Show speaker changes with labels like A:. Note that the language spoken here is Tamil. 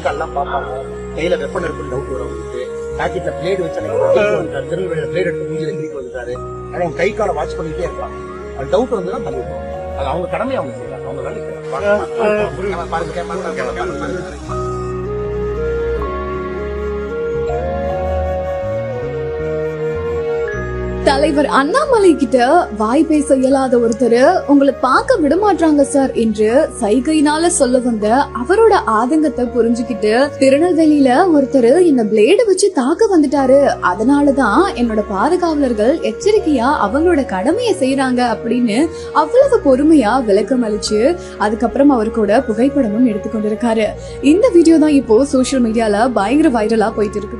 A: கால்லாம் பார்ப்பாங்க, கையில வெப்பன் இருக்குன்னு டவுட் வரும் அவங்களுக்கு. பாக்கெட்ல பிளேடு வச்சு திருநெல்வேலியில பிளேடு எடுத்து மூஞ்சில கிரிக்கு வந்துட்டாரு. ஆனா அவங்க கை காலை வாட்ச் பண்ணிட்டே இருப்பாங்க. அது டவுட் வந்துதான் தள்ளி விடுவோம். அது அவங்க கடமை, அவங்க செய்யறாங்க, அவங்க வேலை செய்யறாங்க. பாருங்க.
B: தலைவர் அண்ணாமலை கிட்ட வாய் பேச இயலாத ஒருத்தர் உங்களை பார்க்க விட மாட்டாங்க சார் என்று சைகையினால சொல்ல வந்த அவரோட ஆதங்கத்தை புரிஞ்சுக்கிட்டு, திருநெல்வேலியில ஒருத்தர் என்ன பிளேடு வச்சு தாக்க வந்துட்டாரு, அதனாலதான் என்னோட பாதுகாவலர்கள் எச்சரிக்கையா அவங்களோட கடமையை செய்யறாங்க அப்படின்னு அவ்வளவு பொறுமையா விளக்கம் அளிச்சு அதுக்கப்புறம் அவரு கூட புகைப்படமும் எடுத்துக்கொண்டிருக்காரு. இந்த வீடியோ தான் இப்போ சோசியல் மீடியால பயங்கர வைரலா போயிட்டு இருக்குது.